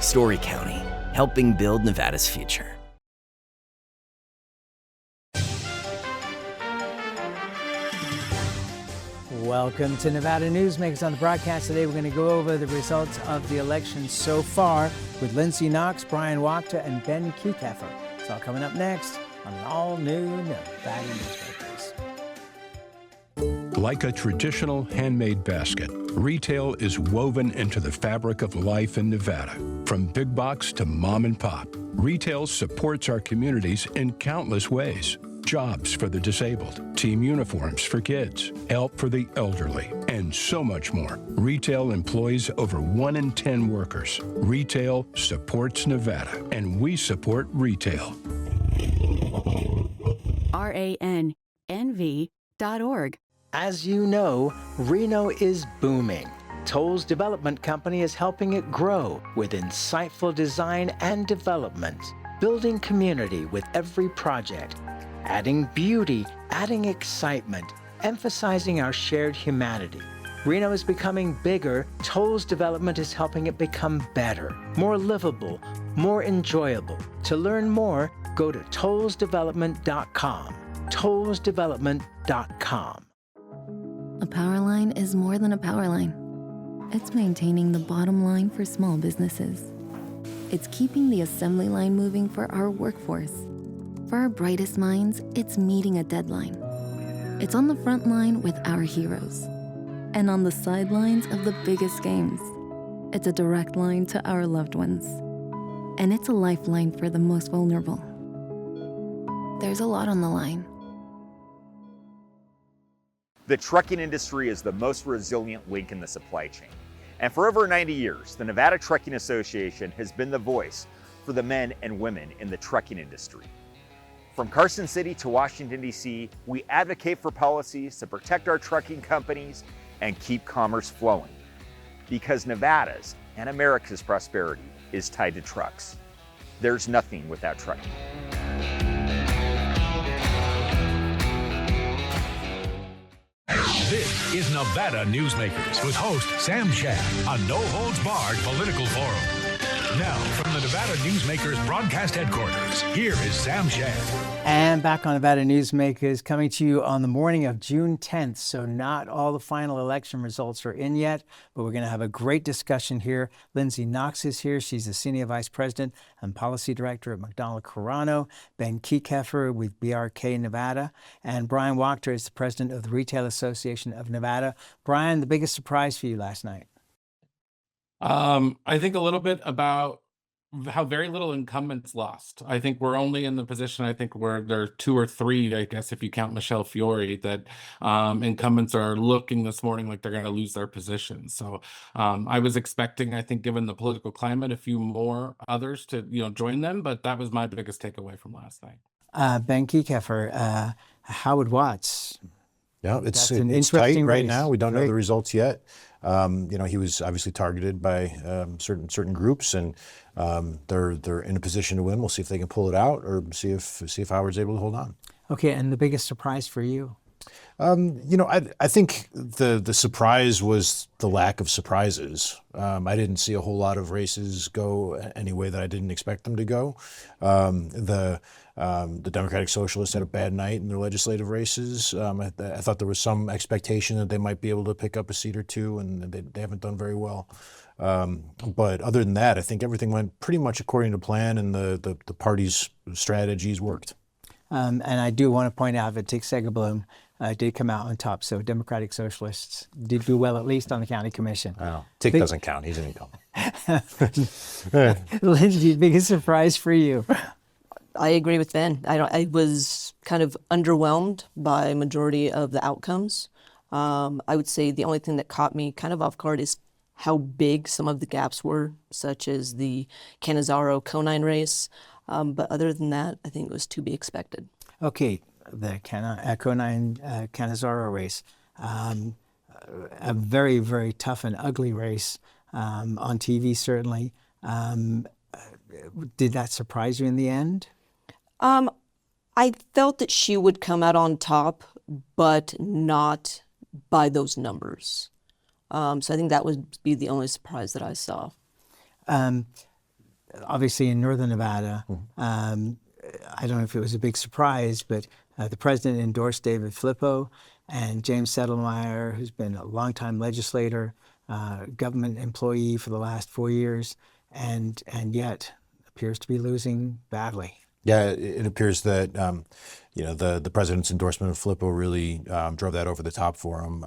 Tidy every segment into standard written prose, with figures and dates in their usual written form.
Story County, helping build Nevada's future. Welcome to Nevada Newsmakers. On the broadcast today, we're going to go over the results of the election so far with Lindsay Knox, Bryan Wachter, and Ben Kieckhefer. It's all coming up next on an all-new Nevada Newsmakers. Like a traditional handmade basket, retail is woven into the fabric of life in Nevada. From big box to mom and pop, retail supports our communities in countless ways. Jobs for the disabled, team uniforms for kids, help for the elderly, and so much more. Retail employs over 1 in 10 workers. Retail supports Nevada, and we support retail. RANNV.org. As you know, Reno is booming. Toll's development company is helping it grow with insightful design and development, building community with every project, adding beauty, adding excitement, emphasizing our shared humanity. Reno is becoming bigger. Toll's development is helping it become better, more livable, more enjoyable. To learn more, go to tollsdevelopment.com. tollsdevelopment.com. A power line is more than a power line. It's maintaining the bottom line for small businesses. It's keeping the assembly line moving for our workforce. For our brightest minds, it's meeting a deadline. It's on the front line with our heroes. And on the sidelines of the biggest games. It's a direct line to our loved ones. And it's a lifeline for the most vulnerable. There's a lot on the line. The trucking industry is the most resilient link in the supply chain. And for over 90 years, the Nevada Trucking Association has been the voice for the men and women in the trucking industry. From Carson City to Washington, D.C., we advocate for policies to protect our trucking companies and keep commerce flowing. Because Nevada's and America's prosperity is tied to trucks. There's nothing without trucking. This is Nevada Newsmakers with host Sam Shad, a no-holds-barred political forum. Now, from the Nevada Newsmakers broadcast headquarters, here is Sam Shad. And back on Nevada Newsmakers, coming to you on the morning of June 10th. So not all the final election results are in yet, but we're going to have a great discussion here. Lindsay Knox is here. She's the Senior Vice President and Policy Director at McDonald Carano. Ben Kieckhefer with BRK Nevada. And Bryan Wachter is the President of the Retail Association of Nevada. Bryan, the biggest surprise for you last night? I think a little bit about how very little incumbents lost. I think we're only in the position, I think, where there are 2 or 3, I guess, if you count Michelle Fiore, that incumbents are looking this morning like they're going to lose their position. So I was expecting, I think, given the political climate, a few more others to join them, but that was my biggest takeaway from last night. Ben Kieckhefer, Howard Watts. Yeah, it's interesting tight right race. now. We don't know the results yet. He was obviously targeted by certain groups, and they're in a position to win. We'll see if they can pull it out, or see if Howard's able to hold on. Okay, and the biggest surprise for you? I think the surprise was the lack of surprises. I didn't see a whole lot of races go any way that I didn't expect them to go. The Democratic Socialists had a bad night in their legislative races. I thought there was some expectation that they might be able to pick up a seat or two, and they haven't done very well. But other than that, I think everything went pretty much according to plan, and the party's strategies worked. And I do want to point out that Dick Segerblum did come out on top, so Democratic Socialists did do well, at least on the county commission. Oh, Dick doesn't count. He's an incumbent. Lindsay, biggest surprise for you? I agree with Ben. I was kind of underwhelmed by majority of the outcomes. I would say the only thing that caught me kind of off guard is how big some of the gaps were, such as the Canizaro-Conine race. But other than that, I think it was to be expected. Okay, the Conine-Canizaro race, a very, very tough and ugly race on TV, certainly. Did that surprise you in the end? I felt that she would come out on top, but not by those numbers. So I think that would be the only surprise that I saw. obviously in Northern Nevada, I don't know if it was a big surprise, but the president endorsed David Flippo and James Settlemeyer, who's been a longtime legislator, government employee for the last 4 years, and yet appears to be losing badly. Yeah, it appears that the president's endorsement of Flippo really drove that over the top for him.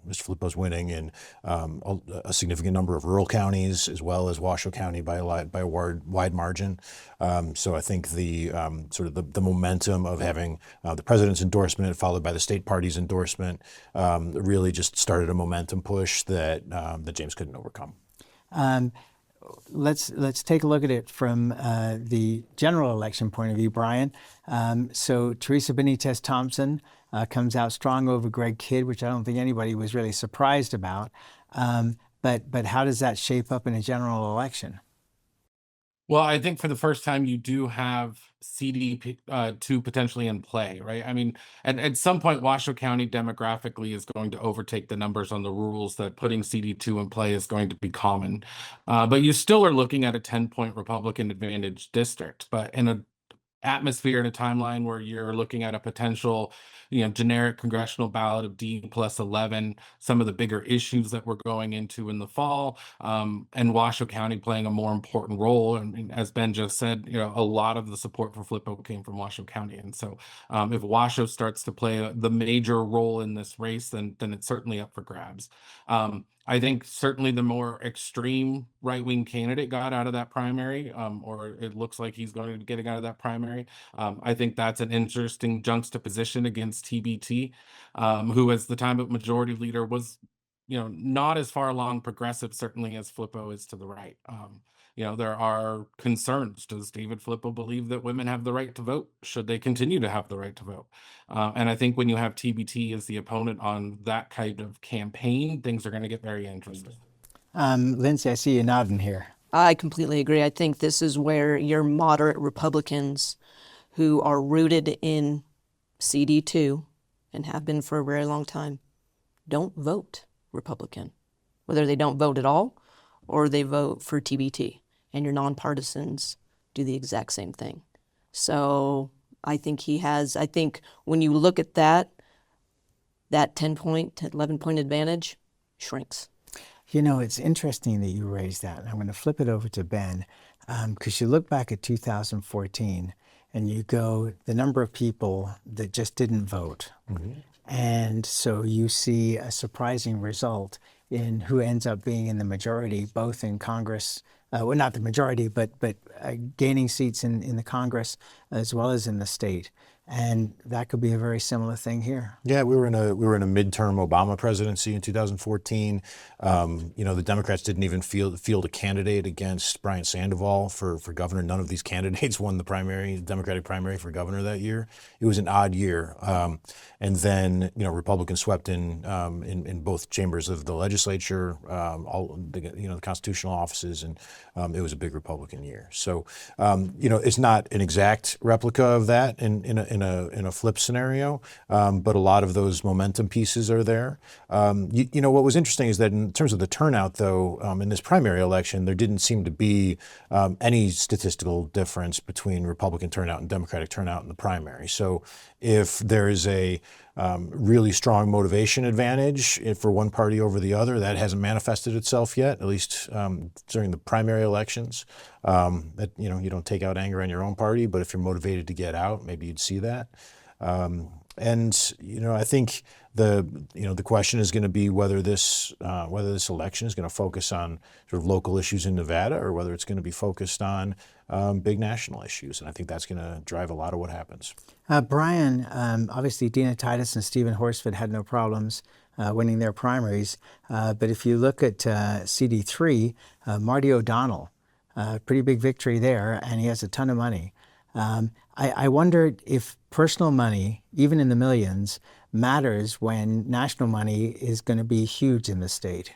Mr. Flippo's winning in a significant number of rural counties, as well as Washoe County by a wide margin. So I think the sort of the momentum of having the president's endorsement followed by the state party's endorsement really just started a momentum push that James couldn't overcome. Let's take a look at it from the general election point of view, Bryan. So Teresa Benitez Thompson comes out strong over Greg Kidd, which I don't think anybody was really surprised about. But how does that shape up in a general election? Well, I think for the first time you do have CD2 potentially in play, right? I mean, at some point, Washoe County demographically is going to overtake the numbers on the rules that putting CD2 in play is going to be common. But you still are looking at a 10-point Republican advantage district. But in a atmosphere and a timeline where you're looking at a potential, generic congressional ballot of D+11, some of the bigger issues that we're going into in the fall, and Washoe County playing a more important role. And as Ben just said, a lot of the support for Flippo came from Washoe County. And so if Washoe starts to play the major role in this race, then it's certainly up for grabs. I think certainly the more extreme right-wing candidate got out of that primary, or it looks like he's going to be getting out of that primary. I think that's an interesting juxtaposition against TBT, who as the time of majority leader was, not as far along progressive, certainly as Flippo is to the right. There are concerns. Does David Flippo believe that women have the right to vote? Should they continue to have the right to vote? And I think when you have TBT as the opponent on that kind of campaign, things are going to get very interesting. Lindsay, I see you nodding here. I completely agree. I think this is where your moderate Republicans who are rooted in CD2 and have been for a very long time don't vote Republican, whether they don't vote at all or they vote for TBT. And your nonpartisans do the exact same thing. So I think when you look at that 10-point, 11-point advantage shrinks. It's interesting that you raised that. And I'm going to flip it over to Ben, because you look back at 2014 and you go, the number of people that just didn't vote. Mm-hmm. And so you see a surprising result in who ends up being in the majority, both in Congress, well, not the majority, but gaining seats in the Congress as well as in the state. And that could be a very similar thing here. Yeah, we were in a midterm Obama presidency in 2014. The Democrats didn't even field a candidate against Brian Sandoval for governor. None of these candidates won the Democratic primary for governor that year. It was an odd year. And then Republicans swept in both chambers of the legislature, all the constitutional offices, and it was a big Republican year. So it's not an exact replica of that in a flip scenario, but a lot of those momentum pieces are there. What was interesting is that in terms of the turnout, though, in this primary election, there didn't seem to be any statistical difference between Republican turnout and Democratic turnout in the primary. So if there is a really strong motivation advantage for one party over the other, that hasn't manifested itself yet, at least during the primary elections. That you don't take out anger on your own party, but if you're motivated to get out, maybe you'd see that. I think the question is going to be whether this election is going to focus on sort of local issues in Nevada or whether it's going to be focused on big national issues, and I think that's going to drive a lot of what happens. Bryan, obviously Dina Titus and Stephen Horsford had no problems winning their primaries, but if you look at CD3, Marty O'Donnell, pretty big victory there, and he has a ton of money. I wonder if personal money, even in the millions, matters when national money is going to be huge in the state.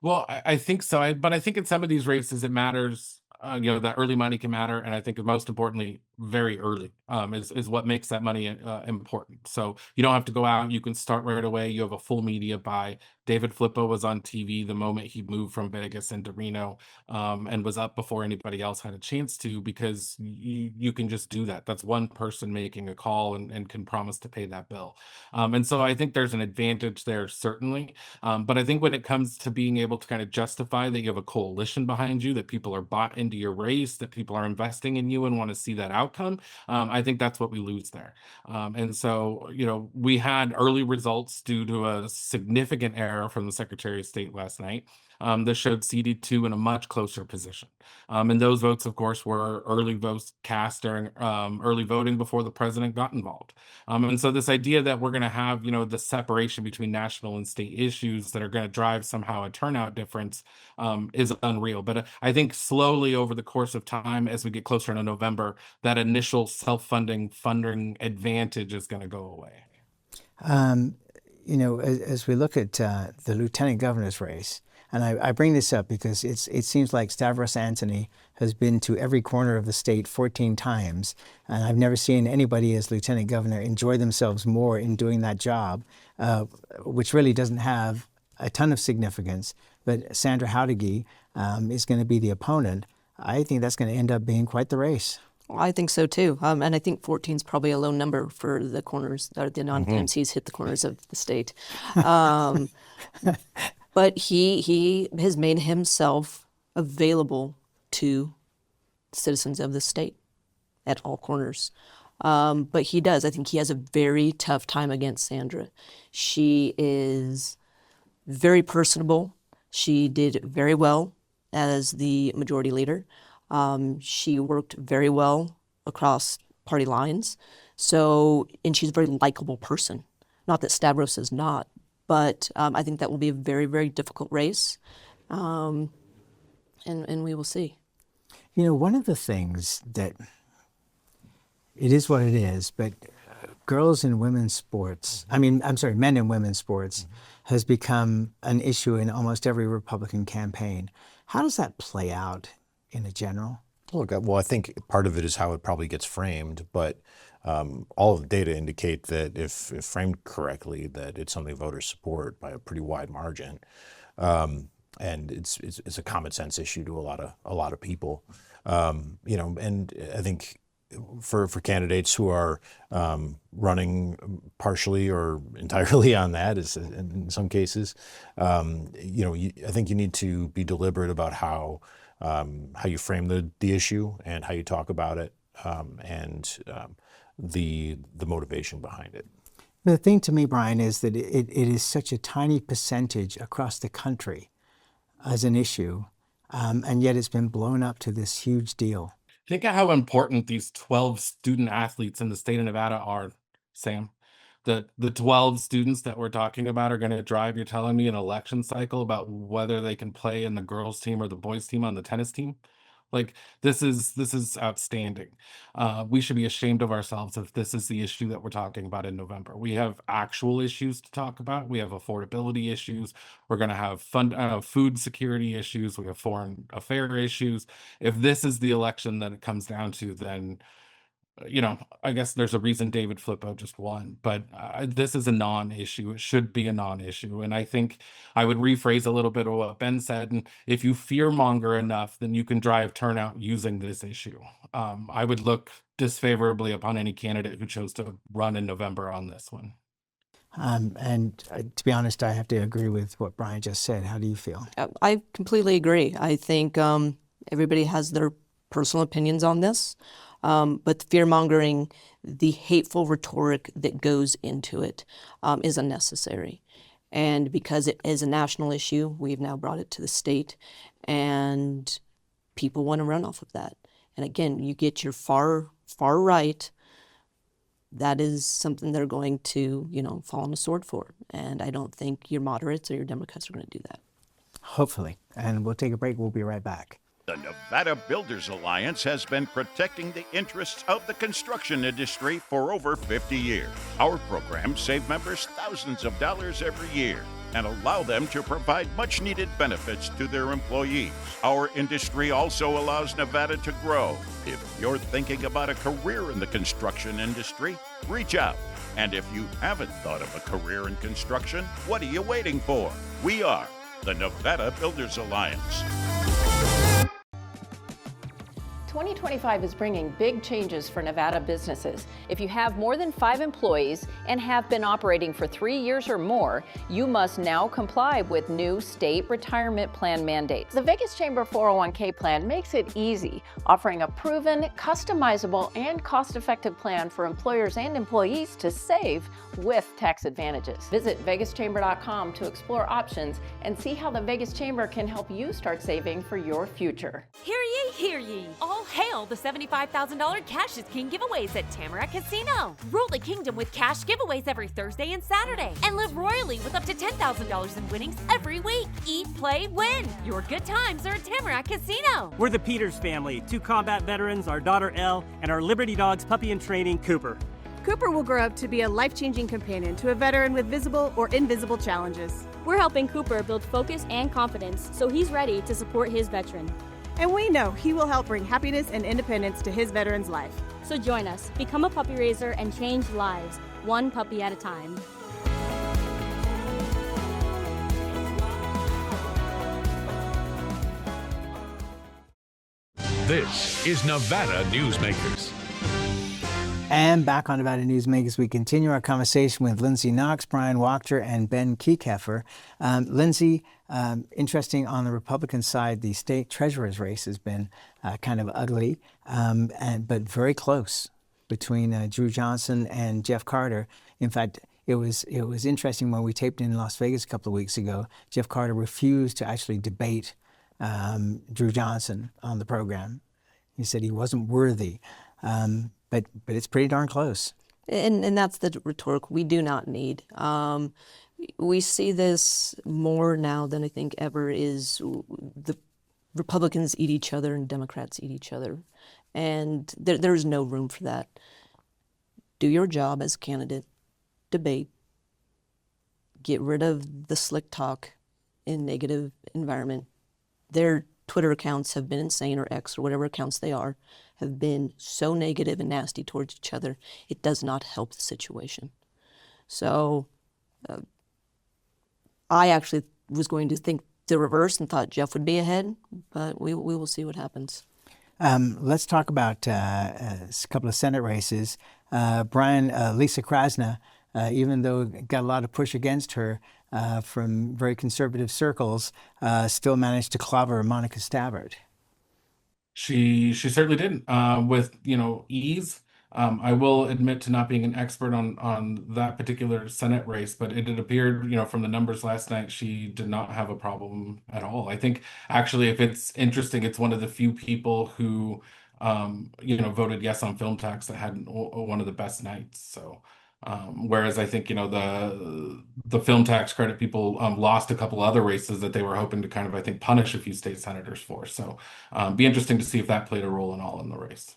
Well, I think so. But I think in some of these races, it matters that early money can matter. And I think most importantly, very early is what makes that money important. So you don't have to go out. You can start right away. You have a full media buy. David Flippo was on TV the moment he moved from Vegas into Reno, and was up before anybody else had a chance to, because you can just do that. That's one person making a call and can promise to pay that bill. And so I think there's an advantage there, certainly. But I think when it comes to being able to kind of justify that you have a coalition behind you, that people are bought into your race, that people are investing in you and want to see that outcome, I think that's what we lose there. And so, we had early results due to a significant error from the Secretary of State last night. That showed CD2 in a much closer position. And those votes, of course, were early votes cast during early voting before the president got involved. And so this idea that we're going to have, the separation between national and state issues that are going to drive somehow a turnout difference is unreal. But I think slowly over the course of time, as we get closer to November, that initial self-funding funding advantage is going to go away. As we look at the lieutenant governor's race, and I bring this up because it seems like Stavros Anthony has been to every corner of the state 14 times, and I've never seen anybody as lieutenant governor enjoy themselves more in doing that job, which really doesn't have a ton of significance. But Sandra Haudegui is going to be the opponent. I think that's going to end up being quite the race. Well, I think so too, and I think 14 is probably a low number for the corners, or the non-MCs hit the corners of the state. But he has made himself available to citizens of the state at all corners. But he does. I think he has a very tough time against Sandra. She is very personable. She did very well as the majority leader. She worked very well across party lines. And she's a very likable person. Not that Stavros is not, but I think that will be a very, very difficult race. And we will see. One of the things that, it is what it is, but girls in women's sports, men in women's sports, has become an issue in almost every Republican campaign. How does that play out in a general? Look, well, I think part of it is how it probably gets framed, but all of the data indicate that if framed correctly, that it's something voters support by a pretty wide margin, and it's a common sense issue to a lot of people, and I think for candidates who are running partially or entirely on that, is in some cases, I think you need to be deliberate about how you frame the issue and how you talk about it, and the motivation behind it. The thing to me, Bryan, is that it is such a tiny percentage across the country as an issue, and yet it's been blown up to this huge deal. Think of how important these 12 student athletes in the state of Nevada are, Sam. The 12 students that we're talking about are going to drive, you're telling me, an election cycle about whether they can play in the girls' team or the boys' team on the tennis team. Like, this is outstanding. We should be ashamed of ourselves if this is the issue that we're talking about in November. We have actual issues to talk about. We have affordability issues. We're going to have food security issues. We have foreign affair issues. If this is the election that it comes down to, then I guess there's a reason David Flippo just won, but this is a non-issue. It should be a non-issue. And I think I would rephrase a little bit of what Ben said. And if you fearmonger enough, then you can drive turnout using this issue. I would look disfavorably upon any candidate who chose to run in November on this one. And to be honest, I have to agree with what Bryan just said. How do you feel? I completely agree. I think everybody has their personal opinions on this. But the fear-mongering, the hateful rhetoric that goes into it is unnecessary. And because it is a national issue, we've now brought it to the state, and people want to run off of that. And again, you get your far right, that is something they're going to, fall on the sword for. And I don't think your moderates or your Democrats are going to do that. Hopefully. And we'll take a break. We'll be right back. The Nevada Builders Alliance has been protecting the interests of the construction industry for over 50 years. Our programs save members thousands of dollars every year. and allow them to provide much-needed benefits to their employees. Our industry also allows Nevada to grow. If you're thinking about a career in the construction industry, reach out. And if you haven't thought of a career in construction, what are you waiting for? We are the Nevada Builders Alliance. 2025 is bringing big changes for Nevada businesses. If you have more than 5 employees and have been operating for 3 years or more, you must now comply with new state retirement plan mandates. The Vegas Chamber 401k plan makes it easy, offering a proven, customizable, and cost-effective plan for employers and employees to save with tax advantages. Visit vegaschamber.com to explore options and see how the Vegas Chamber can help you start saving for your future. Hear ye, hear ye. All hail the $75,000 Cash is King giveaways at Tamarack Casino. Rule the kingdom with cash giveaways every Thursday and Saturday. And live royally with up to $10,000 in winnings every week. Eat, play, win. Your good times are at Tamarack Casino. We're the Peters family, 2 combat veterans, our daughter Elle, and our Liberty Dogs puppy in training, Cooper. Cooper will grow up to be a life-changing companion to a veteran with visible or invisible challenges. We're helping Cooper build focus and confidence so he's ready to support his veteran. And we know he will help bring happiness and independence to his veteran's life. So join us, become a puppy raiser, and change lives, one puppy at a time. This is Nevada Newsmakers. And back on Nevada Newsmakers, we continue our conversation with Lindsay Knox, Bryan Wachter, and Ben Kieckhefer. Lindsay, interesting on the Republican side, the state treasurer's race has been kind of ugly, but very close between Drew Johnson and Jeff Carter. In fact, it was interesting when we taped in Las Vegas a couple of weeks ago. Jeff Carter refused to actually debate Drew Johnson on the program. He said he wasn't worthy. But it's pretty darn close. And that's the rhetoric we do not need. We see this more now than I think ever is the Republicans eat each other and Democrats eat each other. And there's no room for that. Do your job as a candidate, debate, get rid of the slick talk in negative environment. Their Twitter accounts have been insane, or X, or whatever accounts they are, have been so negative and nasty towards each other. It does not help the situation. So I actually was going to think the reverse and thought Jeff would be ahead, but we will see what happens. Let's talk about a couple of Senate races. Brian, Lisa Krasna, even though got a lot of push against her from very conservative circles, still managed to clobber Monica Stabbert. She certainly didn't with ease. I will admit to not being an expert on that particular Senate race, but it appeared from the numbers last night she did not have a problem at all. I think actually, if it's interesting, it's one of the few people who voted yes on film tax that had one of the best nights. So. Whereas I think the film tax credit people lost a couple other races that they were hoping to kind of, I think, punish a few state senators for. So be interesting to see if that played a role in all in the race.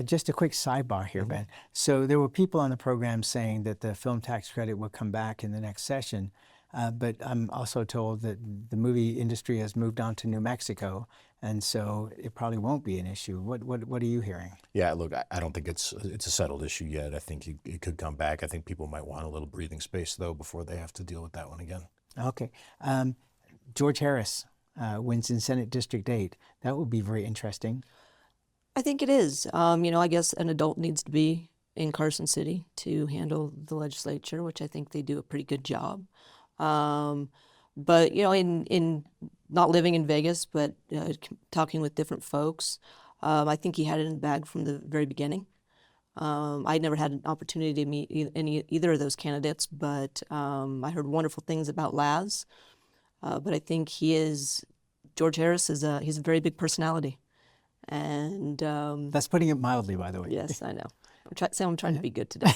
Just a quick sidebar here, Ben. So there were people on the program saying that the film tax credit will come back in the next session. But I'm also told that the movie industry has moved on to New Mexico, and so it probably won't be an issue. What are you hearing? Yeah, look, I don't think it's a settled issue yet. I think it could come back. I think people might want a little breathing space, though, before they have to deal with that one again. Okay. George Harris wins in Senate District 8. That would be very interesting. I think it is. I guess an adult needs to be in Carson City to handle the legislature, which I think they do a pretty good job. But in not living in Vegas, but talking with different folks, I think he had it in the bag from the very beginning. I'd never had an opportunity to meet either of those candidates, but I heard wonderful things about Laz. But I think George Harris he's a very big personality, and that's putting it mildly, by the way. Yes, I know. I'm trying to be good today.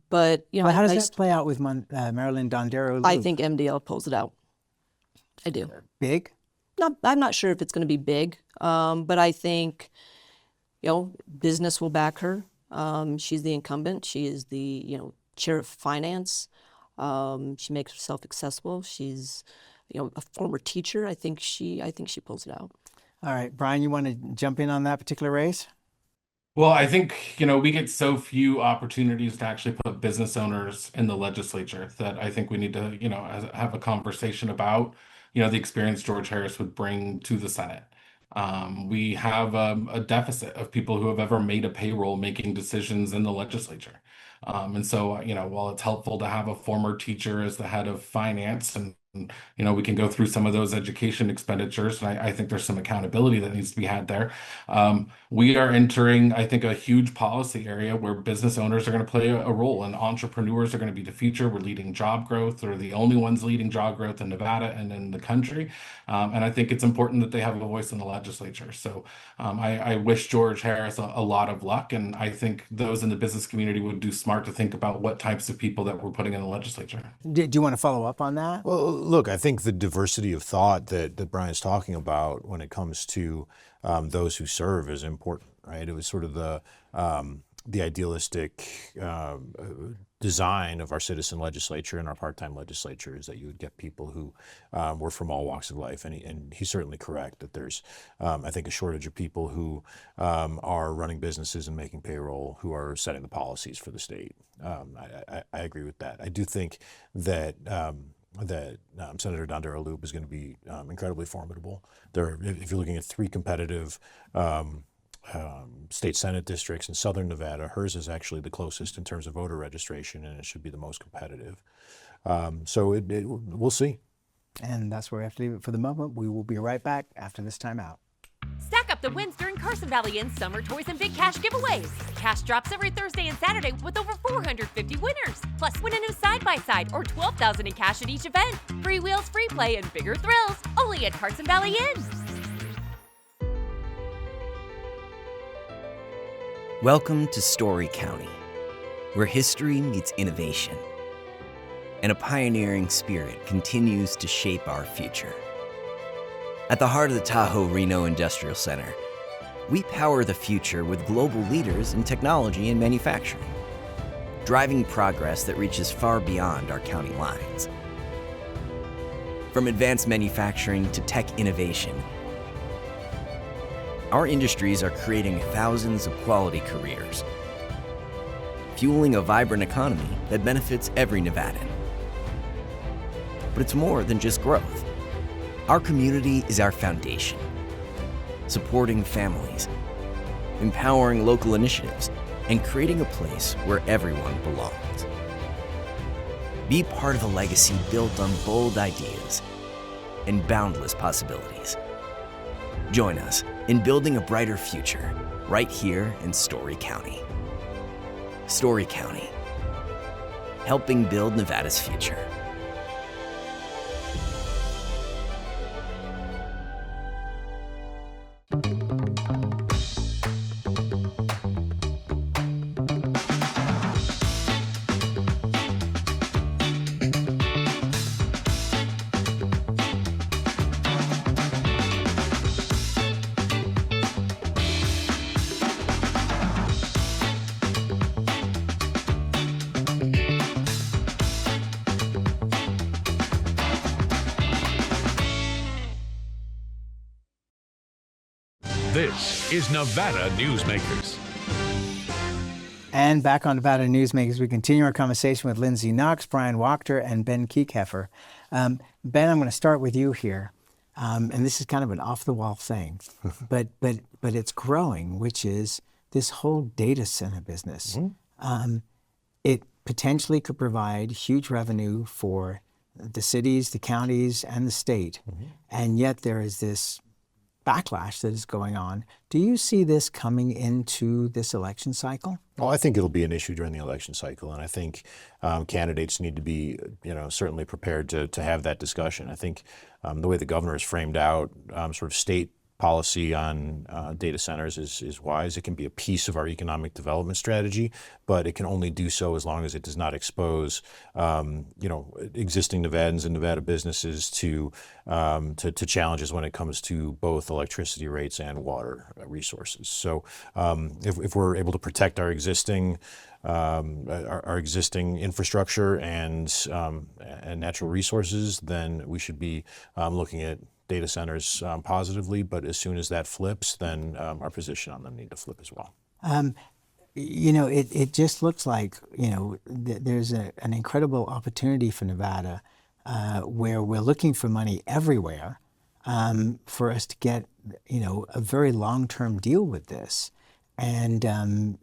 But how does that play out with Marilyn Dondero? I think MDL pulls it out. I do. Big? I'm not sure if it's going to be big, but I think business will back her. She's the incumbent. She is the chair of finance. She makes herself accessible. She's, a former teacher. I think she pulls it out. All right, Bryan, you want to jump in on that particular race? Well, I think, we get so few opportunities to actually put business owners in the legislature that I think we need to, have a conversation about, the experience George Harris would bring to the Senate. We have a deficit of people who have ever made a payroll making decisions in the legislature. And so, while it's helpful to have a former teacher as the head of finance and we can go through some of those education expenditures, and I think there's some accountability that needs to be had there. We are entering, I think, a huge policy area where business owners are going to play a role, and entrepreneurs are going to be the future. We're leading job growth. They're the only ones leading job growth in Nevada and in the country. And I think it's important that they have a voice in the legislature. So I wish George Harris a lot of luck, and I think those in the business community would do smart to think about what types of people that we're putting in the legislature. Do you want to follow up on that? Well, look, I think the diversity of thought that Bryan's talking about when it comes to those who serve is important, right? It was sort of the idealistic design of our citizen legislature and our part-time legislature is that you would get people who were from all walks of life. And he's certainly correct that there's, I think, a shortage of people who are running businesses and making payroll, who are setting the policies for the state. I agree with that. I do think that Senator Dondera-Loop is going to be incredibly formidable. If you're looking at three competitive state Senate districts in Southern Nevada, hers is actually the closest in terms of voter registration, and it should be the most competitive. So we'll see. And that's where we have to leave it for the moment. We will be right back after this timeout. Stack up the wins during Carson Valley Inn's Summer Toys and Big Cash giveaways. Cash drops every Thursday and Saturday with over 450 winners. Plus, win a new side-by-side or $12,000 in cash at each event. Free wheels, free play, and bigger thrills. Only at Carson Valley Inn. Welcome to Story County, where history meets innovation, and a pioneering spirit continues to shape our future. At the heart of the Tahoe Reno Industrial Center, we power the future with global leaders in technology and manufacturing, driving progress that reaches far beyond our county lines. From advanced manufacturing to tech innovation, our industries are creating thousands of quality careers, fueling a vibrant economy that benefits every Nevadan. But it's more than just growth. Our community is our foundation, supporting families, empowering local initiatives, and creating a place where everyone belongs. Be part of a legacy built on bold ideas and boundless possibilities. Join us in building a brighter future right here in Story County. Story County, helping build Nevada's future. This is Nevada Newsmakers. And back on Nevada Newsmakers, we continue our conversation with Lindsay Knox, Bryan Wachter, and Ben Kieckhefer. Ben, I'm going to start with you here. And this is kind of an off-the-wall thing, but it's growing, which is this whole data center business. Mm-hmm. It potentially could provide huge revenue for the cities, the counties, and the state. Mm-hmm. And yet there is this backlash that is going on. Do you see this coming into this election cycle? Well, I think it'll be an issue during the election cycle, and I think candidates need to be, certainly prepared to have that discussion. I think the way the governor has framed out sort of state policy on data centers is wise. It can be a piece of our economic development strategy, but it can only do so as long as it does not expose, existing Nevadans and Nevada businesses to challenges when it comes to both electricity rates and water resources. So if we're able to protect our existing infrastructure and natural resources, then we should be looking at data centers positively. But as soon as that flips, then our position on them need to flip as well. It just looks like there's an incredible opportunity for Nevada where we're looking for money everywhere for us to get a very long-term deal with this. And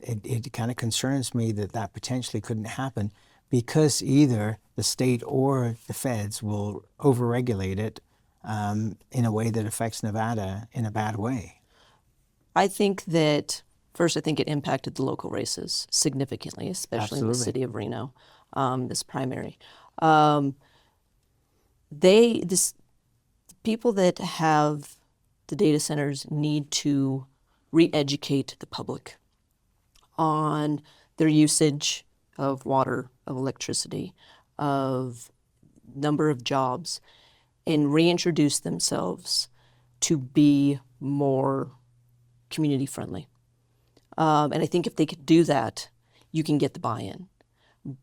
it kind of concerns me that potentially couldn't happen because either the state or the feds will overregulate it in a way that affects Nevada in a bad way. I think that, first, I think it impacted the local races significantly, especially in the city of Reno, this primary. People that have the data centers need to re-educate the public on their usage of water, of electricity, of number of jobs, and reintroduce themselves to be more community friendly. And I think if they could do that, you can get the buy-in.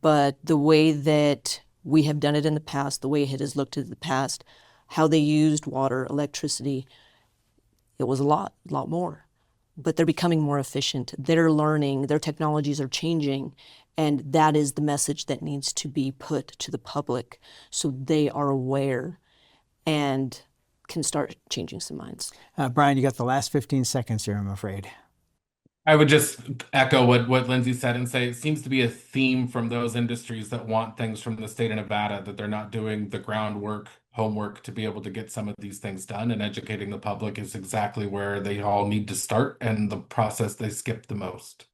But the way that we have done it in the past, the way it has looked in the past, how they used water, electricity, it was a lot more. But they're becoming more efficient. They're learning, their technologies are changing, and that is the message that needs to be put to the public so they are aware and can start changing some minds. Bryan, you got the last 15 seconds here, I'm afraid. I would just echo what Lindsay said and say it seems to be a theme from those industries that want things from the state of Nevada, that they're not doing the groundwork, homework to be able to get some of these things done, and educating the public is exactly where they all need to start and the process they skip the most.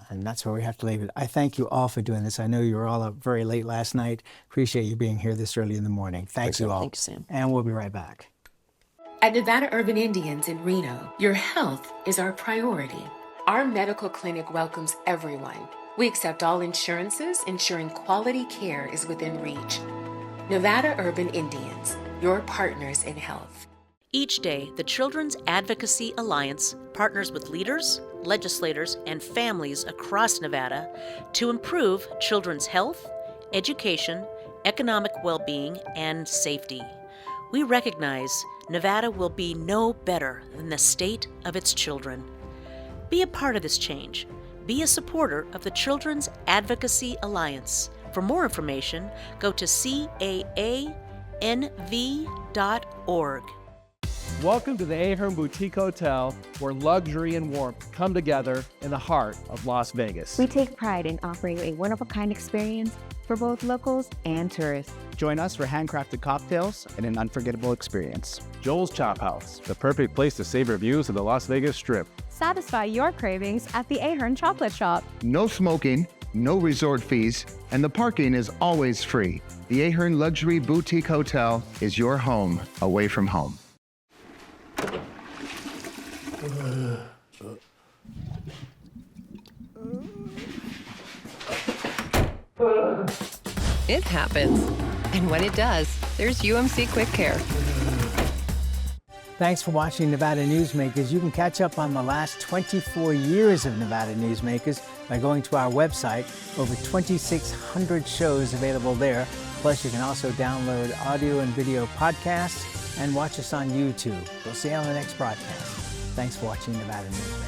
And that's where we have to leave it. I thank you all for doing this. I know you were all up very late last night. Appreciate you being here this early in the morning. Thank you all. Thanks, Sam. And we'll be right back. At Nevada Urban Indians in Reno, your health is our priority. Our medical clinic welcomes everyone. We accept all insurances, ensuring quality care is within reach. Nevada Urban Indians, your partners in health. Each day, the Children's Advocacy Alliance partners with leaders, legislators, and families across Nevada to improve children's health, education, economic well-being, and safety. We recognize Nevada will be no better than the state of its children. Be a part of this change. Be a supporter of the Children's Advocacy Alliance. For more information, go to caanv.org. Welcome to the Ahern Boutique Hotel, where luxury and warmth come together in the heart of Las Vegas. We take pride in offering a one-of-a-kind experience for both locals and tourists. Join us for handcrafted cocktails and an unforgettable experience. Joel's Chop House, the perfect place to savor views of the Las Vegas Strip. Satisfy your cravings at the Ahern Chocolate Shop. No smoking, no resort fees, and the parking is always free. The Ahern Luxury Boutique Hotel is your home away from home. It happens. And when it does, there's UMC Quick Care. Thanks for watching Nevada Newsmakers. You can catch up on the last 24 years of Nevada Newsmakers by going to our website. Over 2,600 shows available there. Plus, you can also download audio and video podcasts and watch us on YouTube. We'll see you on the next broadcast. Thanks for watching Nevada Newsmakers.